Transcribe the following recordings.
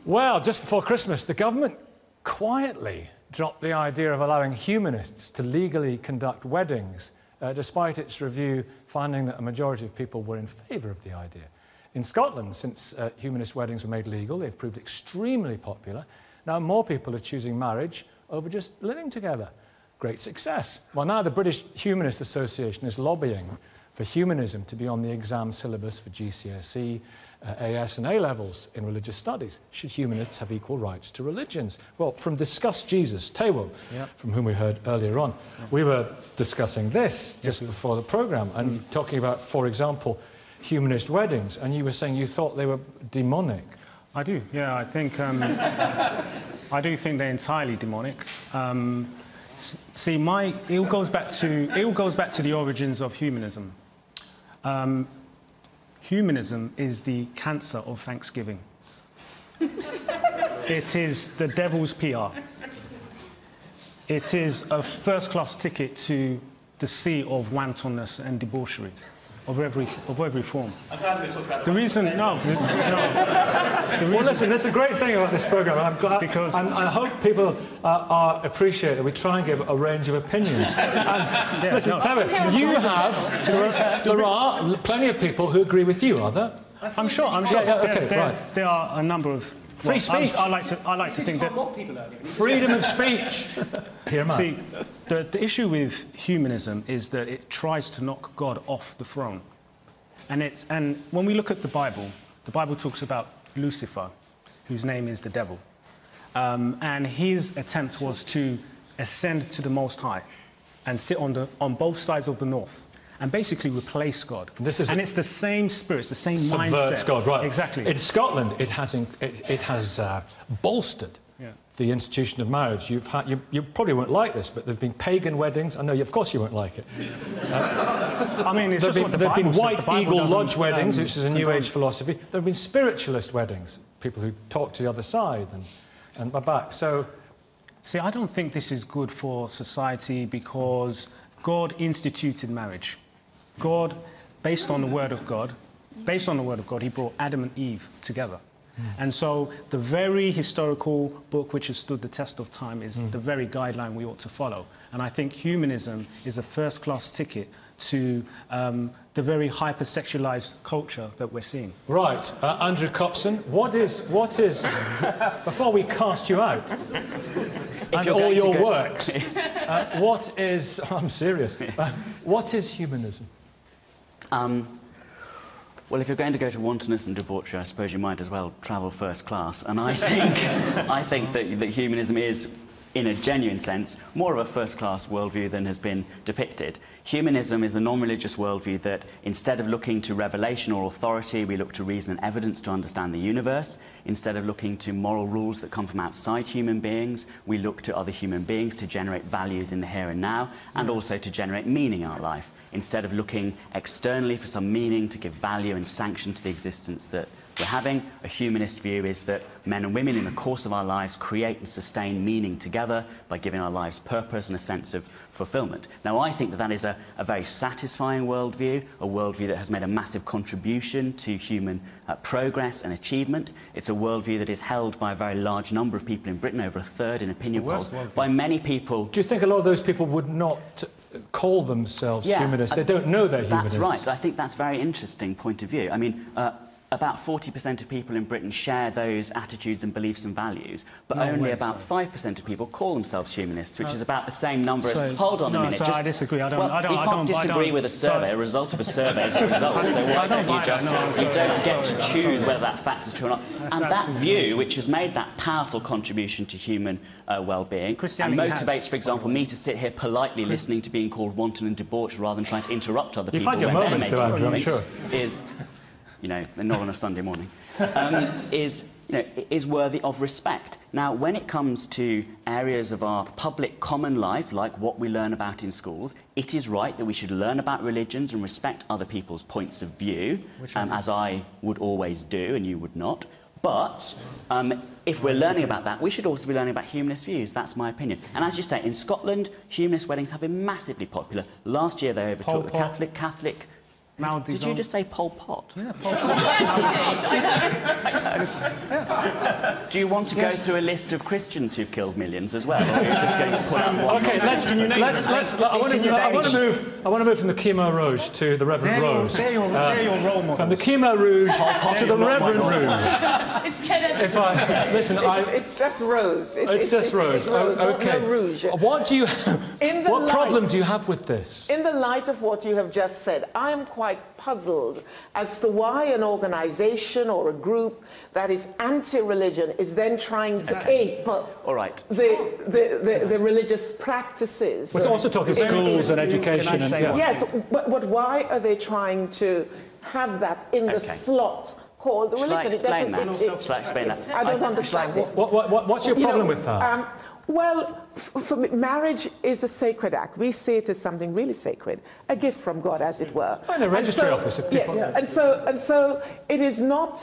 Well, just before Christmas, the government quietly dropped the idea of allowing humanists to legally conduct weddings, despite its review finding that a majority of people were in favour of the idea. In Scotland, since humanist weddings were made legal, they've proved extremely popular. Now more people are choosing marriage over just living together. Great success. Well, now the British Humanist Association is lobbying for humanism to be on the exam syllabus for GCSE, AS and A-levels in religious studies. Should humanists have equal rights to religions? Well, from Discuss Jesus, Taiwo, from whom we heard earlier on, we were discussing this just before the programme and talking about, for example, humanist weddings, and you were saying you thought they were demonic. I do, yeah. I think I do think they're entirely demonic. See, it all goes back to the origins of humanism. Humanism is the cancer of Thanksgiving. It is the devil's PR. It is a first-class ticket to the sea of wantonness and debauchery of every form. I'm glad we're talking about the reason. No. Well, listen, that's a great thing about this programme. I'm glad, because I hope people appreciate that we try and give a range of opinions. And listen, Taiwo, there are plenty of people who agree with you, are there? I'm sure. There are a number of free speech. I like to think that freedom of speech. See, the issue with humanism is that it tries to knock God off the throne, and when we look at the Bible talks about Lucifer, whose name is the devil, and his attempt was to ascend to the Most High and sit on both sides of the north and basically replace God. And it's the same spirit, it's the same mindset. Subverts God, right? Exactly. In Scotland, it has bolstered the institution of marriage. You probably won't like this, but there have been pagan weddings. I know, of course, you won't like it. I mean, it's just what the Bible says. There have been White Eagle Lodge weddings, which is a New Age philosophy. There have been spiritualist weddings, people who talk to the other side and are back. So, see, I don't think this is good for society because God instituted marriage. God, based on the Word of God, He brought Adam and Eve together. And so the very historical book which has stood the test of time is the very guideline we ought to follow. And I think humanism is a first-class ticket to the very hypersexualized culture that we're seeing. Right. Andrew Copson, what is before we cast you out, and all your works, what is, I'm serious, what is humanism? Well, if you're going to go to wantonness and debauchery, I suppose you might as well travel first class. And I think that humanism is, in a genuine sense, more of a first-class worldview than has been depicted. Humanism is the non-religious worldview that, instead of looking to revelation or authority, we look to reason and evidence to understand the universe. Instead of looking to moral rules that come from outside human beings, we look to other human beings to generate values in the here and now, and also to generate meaning in our life. Instead of looking externally for some meaning to give value and sanction to the existence that we're having, a humanist view is that men and women in the course of our lives create and sustain meaning together by giving our lives purpose and a sense of fulfillment. Now, I think that is a very satisfying worldview, a worldview that has made a massive contribution to human progress and achievement. It's a worldview that is held by a very large number of people in Britain, over a third in opinion polls, by many people. Do you think a lot of those people would not call themselves humanists? They don't know they're humanists. That's right. I think that's a very interesting point of view. I mean, about 40% of people in Britain share those attitudes and beliefs and values, but only about 5% of people call themselves humanists, which is about the same number as... Hold on a minute. I disagree. I don't you can't disagree with a survey. A result of a survey is a result. So why don't you just... You don't get to choose whether that fact is true or not. And that view, which has made that powerful contribution to human well-being, and motivates, for example, me to sit here politely listening to being called wanton and debauched rather than trying to interrupt other people when they're making a point, is... You know, not on a Sunday morning, is worthy of respect. Now, when it comes to areas of our public common life, like what we learn about in schools, it is right that we should learn about religions and respect other people's points of view, as I would always do and you would not. But if we're learning about that, we should also be learning about humanist views. That's my opinion. And as you say, in Scotland, humanist weddings have been massively popular. Last year, they overtook the Catholic Mao Did Zedong. you just say Pol Pot? Yeah, Pol Pot. Do you want to go through a list of Christians who've killed millions as well, or are you just going to pull out one? Okay, I want to move from the Khmer Rouge to the Reverend Rose. They're your role models. From the Khmer Rouge to the Reverend Rouge. It's cheddar. If I listen, It's just Rose. It's just Rose. Okay. No Rouge. What do you? What problem do you have with this? In the light of what you have just said, I am quite puzzled as to why an organization or a group that is anti-religion is then trying to ape All right. the religious practices. We're also talking schools and education. Yes, but why are they trying to have that in the slot called the religion? Shall I explain that? I don't understand it. What's your problem with that? Well, for me, marriage is a sacred act. We see it as something really sacred, a gift from God, as it were. In a registry office, if people... Yes, and so it is not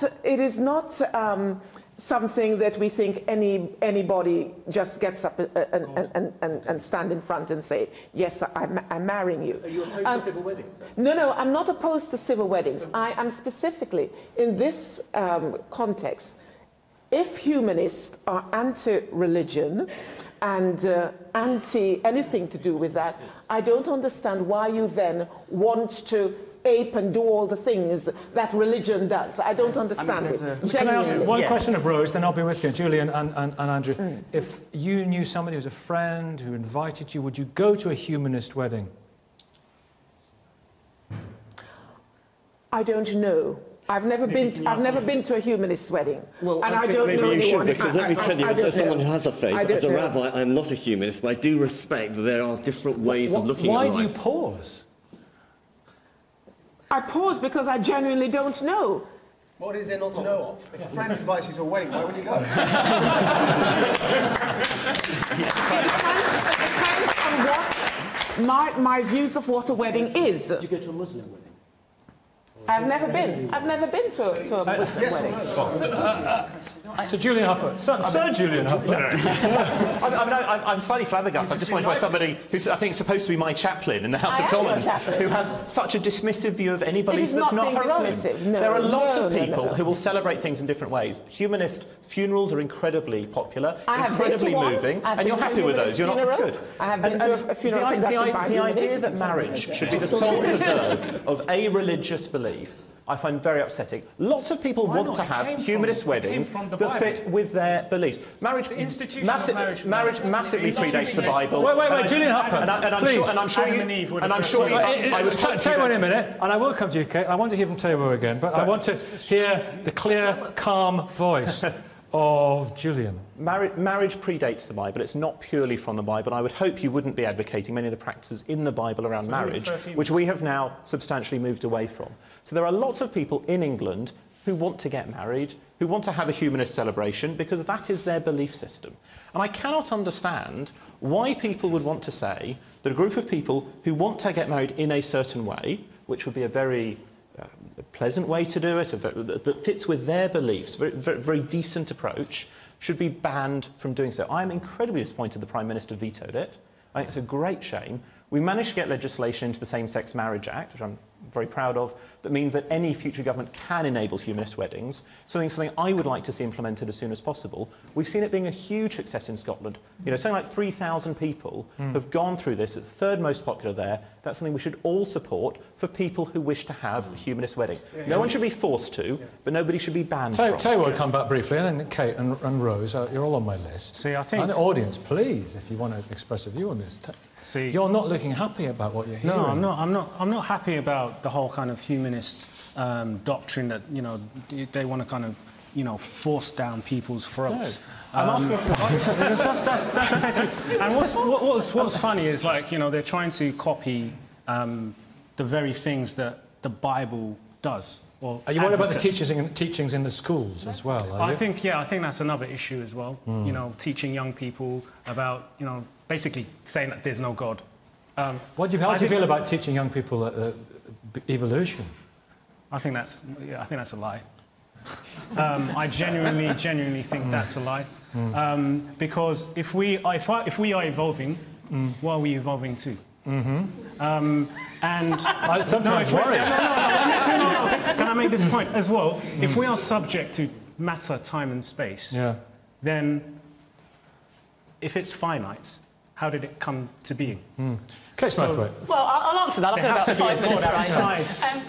something that we think anybody just gets up and stand in front and say, yes, I'm marrying you. Are you opposed to civil weddings, then? No, I'm not opposed to civil weddings. I am specifically, in this context, if humanists are anti-religion and anti-anything to do with that, I don't understand why you then want to ape and do all the things that religion does. I don't understand it. Can I ask one question of Rose, then I'll be with you, Julian and Andrew. If you knew somebody who was a friend who invited you, would you go to a humanist wedding? I don't know. I've never been to a humanist wedding, well, and I don't know maybe you should, anyone. because let me tell you, as someone who has a faith, as a rabbi, I'm not a humanist, but I do respect that there are different ways of looking at life. Why do you pause? I pause because I genuinely don't know. What is there not to know of? If a friend invites you to a wedding, why would you go? It depends on what my views of what a wedding is. Did you go to a Muslim wedding? I've never been to a Muslim wedding. So Julian Huppert, Sir Julian Huppert. I'm slightly flabbergasted. I'm disappointed by somebody who's, I think, supposed to be my chaplain in the House of Commons, who has such a dismissive view of any belief that's not her own. No, there are lots of people who will celebrate things in different ways. Humanist funerals are incredibly popular, incredibly moving, and you're happy with those. You're not good. I have been to a funeral conducted by the idea humanists. that marriage should be the sole preserve of a religious belief, I find very upsetting. Lots of people want to have humanist weddings that fit with their beliefs. Marriage, massively predates the Bible. Wait, Julian Huppert, please. I'm sure you. I would Taiwo in a minute, and I will come to you, Kate. I want to hear from Taiwo again, but I want to hear the clear, calm voice of Julian. Marriage predates the Bible. It's not purely from the Bible. I would hope you wouldn't be advocating many of the practices in the Bible around marriage, which we have now substantially moved away from. So there are lots of people in England who want to get married, who want to have a humanist celebration, because that is their belief system. And I cannot understand why people would want to say that a group of people who want to get married in a certain way, which would be a very pleasant way to do it, that fits with their beliefs, very decent approach, should be banned from doing so. I am incredibly disappointed the Prime Minister vetoed it. I think it's a great shame. We managed to get legislation into the Same-Sex Marriage Act, which I'm very proud of, that means that any future government can enable humanist weddings, something I would like to see implemented as soon as possible. We've seen it being a huge success in Scotland. You know, something like 3,000 people have gone through this. It's the third most popular there. That's something we should all support for people who wish to have a humanist wedding. No one should be forced to, but nobody should be banned from. Taiwo will come back briefly, and then Kate and Rose, you're all on my list. See, I think... And the audience, please, if you want to express a view on this. See, you're not looking happy about what you're hearing. No, I'm not happy about the whole kind of humanist doctrine that, you know, they want to kind of, you know, force down people's throats. No. I'm asking for that's effective. And what's funny is, like, you know, they're trying to copy the very things that the Bible does. Are you worried about the teachings in the schools as well? I think that's another issue as well. You know, teaching young people about, you know, basically saying that there's no God. How do you feel about teaching young people evolution? I think that's a lie. I genuinely think that's a lie. Because if we are evolving, what are we evolving to? And I sometimes worry. Can I make this point as well? If we are subject to matter, time and space, then if it's finite, how did it come to being? Kate Smurthwaite. Well, I'll answer that. I've got about 5 minutes, outside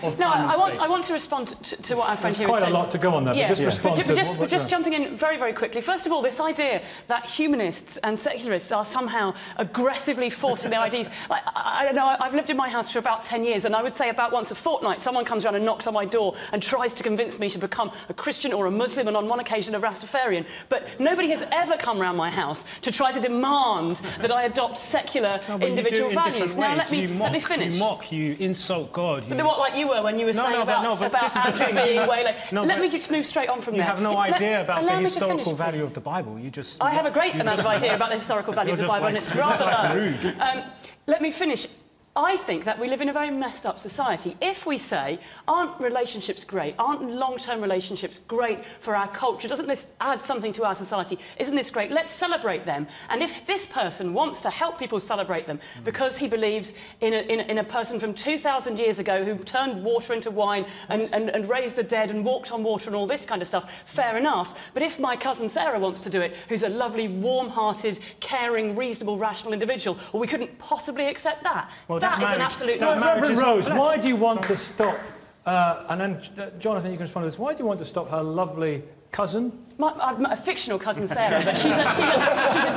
of time and space. I want to respond to what our friend here There's quite said. a lot to go on there, but just respond to... But just jumping in very, very quickly. First of all, this idea that humanists and secularists are somehow aggressively forcing their ideas. I don't know, I've lived in my house for about 10 years, and I would say about once a fortnight someone comes around and knocks on my door and tries to convince me to become a Christian or a Muslim, and on one occasion a Rastafarian. But nobody has ever come around my house to try to demand that I adopt secular individual values. Now, let me finish. You mock, you insult God. But what, like you were when you were saying about Andrew being way late. Let me just move straight on from there. You have no idea about the historical value of the Bible. You just... I have a great amount of idea about the historical value of the Bible, and it's rather low. Let me finish. I think that we live in a very messed up society. If we say, aren't relationships great? Aren't long-term relationships great for our culture? Doesn't this add something to our society? Isn't this great? Let's celebrate them. And if this person wants to help people celebrate them because he believes in a person from 2,000 years ago who turned water into wine and raised the dead and walked on water and all this kind of stuff, fair enough. But if my cousin Sarah wants to do it, who's a lovely, warm-hearted, caring, reasonable, rational individual, well, we couldn't possibly accept that. Well, that is an absolute nonsense. Reverend Rose, why do you want to stop... and then, Jonathan, you can respond to this. Why do you want to stop her lovely cousin? A fictional cousin Sarah, but she's a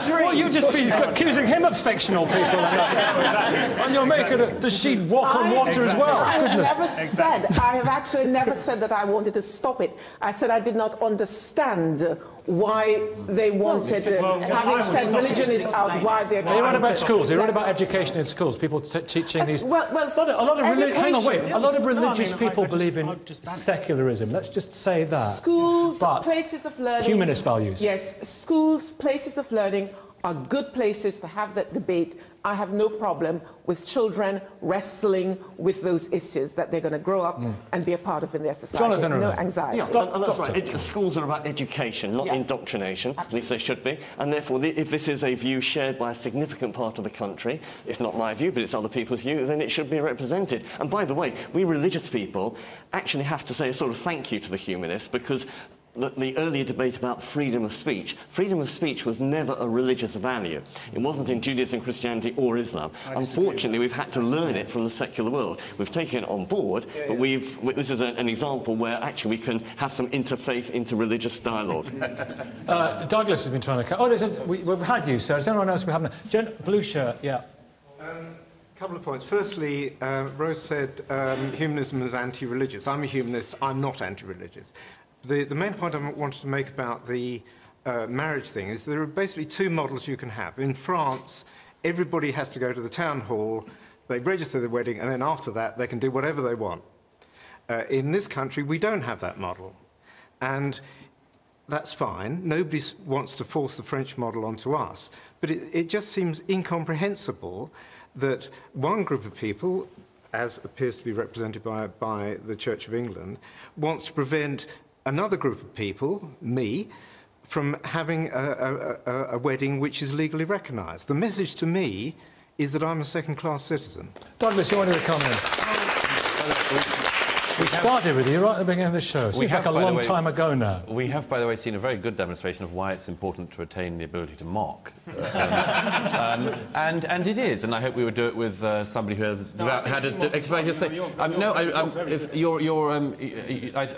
dream. Well, you've just been accusing him of fictional people. And you're making it... Does she walk on water as well? I have actually never said that I wanted to stop it. I said I did not understand why they wanted, having said religion is out, why they're trying to... You're right about schools, you're right about education in schools, people teaching these... Well, hang on, wait. A lot of religious people believe in secularism. Let's just say that. Schools, places of learning... Humanist values. Yes, schools, places of learning are good places to have that debate. I have no problem with children wrestling with those issues that they're going to grow up and be a part of in their society. Jonathan, no anxiety. Yeah, and that's right. Schools are about education, not indoctrination. At least they should be. And therefore, if this is a view shared by a significant part of the country, it's not my view, but it's other people's view, then it should be represented. And by the way, we religious people actually have to say a sort of thank you to the humanists, because the earlier debate about freedom of speech was never a religious value. It wasn't in Judaism, Christianity or Islam. Unfortunately, we've had to learn it from the secular world. We've taken it on board, but this is an example where actually we can have some interfaith, interreligious dialogue. Douglas has been trying to... we've had you, sir. Is anyone else we haven't... Blue shirt, yeah. Couple of points. Firstly, Rose said humanism is anti-religious. I'm a humanist. I'm not anti-religious. The main point I wanted to make about the marriage thing is there are basically two models you can have. In France, everybody has to go to the town hall, they register the wedding, and then after that they can do whatever they want. In this country, we don't have that model. And that's fine. Nobody wants to force the French model onto us. But it just seems incomprehensible that one group of people, as appears to be represented by the Church of England, wants to prevent another group of people, me, from having a wedding which is legally recognised. The message to me is that I'm a second-class citizen. Douglas, you wanted to come in? We started with you right at the beginning of the show. It seems like a long time ago now. We have, by the way, seen a very good demonstration of why it's important to retain the ability to mock. And it is, and I hope we would do it with somebody who has had us... If I just say...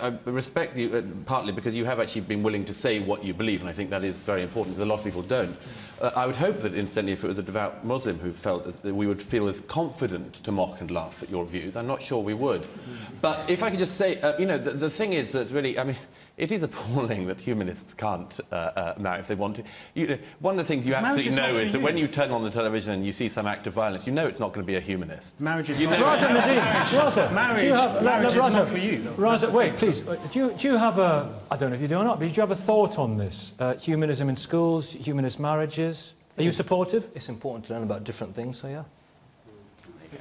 I respect you partly because you have actually been willing to say what you believe, and I think that is very important, because a lot of people don't. I would hope that, incidentally, if it was a devout Muslim who felt that we would feel as confident to mock and laugh at your views. I'm not sure we would. But if I could just say, the thing is that really, I mean, it is appalling that humanists can't marry if they want to. One of the things you absolutely know is that when you turn on the television and you see some act of violence, you know it's not going to be a humanist. Marriage is not Raza Nadim, marriage is not for you. Raza, wait, please. Do you have a... I don't know if you do or not, but do you have a thought on this? Humanism in schools, humanist marriages? Are you supportive? It's important to learn about different things, so yeah.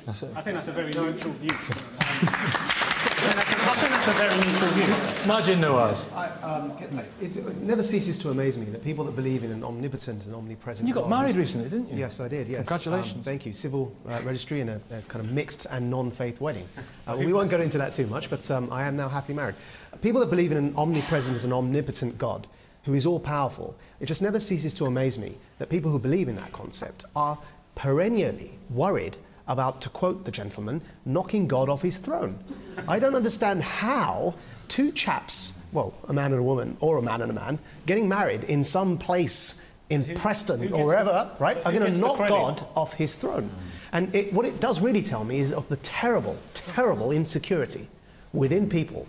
I think that's a very neutral view. I think that's a very neutral view. Majin Nawaz. It never ceases to amaze me that people that believe in an omnipotent and omnipresent... You got married recently, didn't you? Yes, I did, yes. Congratulations. Thank you. Civil registry and a kind of mixed and non-faith wedding. We won't go into that too much, but I am now happily married. People that believe in an omnipresent and omnipotent God, who is all-powerful, it just never ceases to amaze me that people who believe in that concept are perennially worried about, to quote the gentleman, knocking God off his throne. I don't understand how two chaps, well, a man and a woman, or a man and a man, getting married in some place in Preston or wherever, right, are going to knock God off his throne. And what it does really tell me is of the terrible, terrible insecurity within people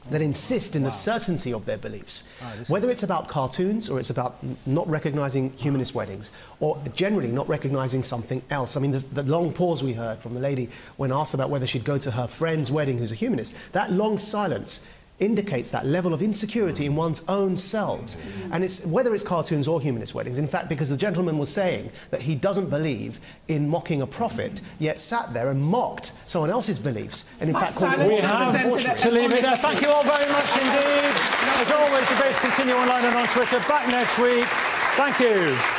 that insist in the certainty of their beliefs. Whether it's about cartoons or it's about not recognising humanist weddings or generally not recognising something else. I mean, the long pause we heard from the lady when asked about whether she'd go to her friend's wedding who's a humanist, that long silence indicates that level of insecurity in one's own selves. And it's whether it's cartoons or humanist weddings, in fact, because the gentleman was saying that he doesn't believe in mocking a prophet, yet sat there and mocked someone else's beliefs, and in fact called... We have to leave it there. Thank you all very much indeed. As always, debates continue online and on Twitter. Back next week. Thank you.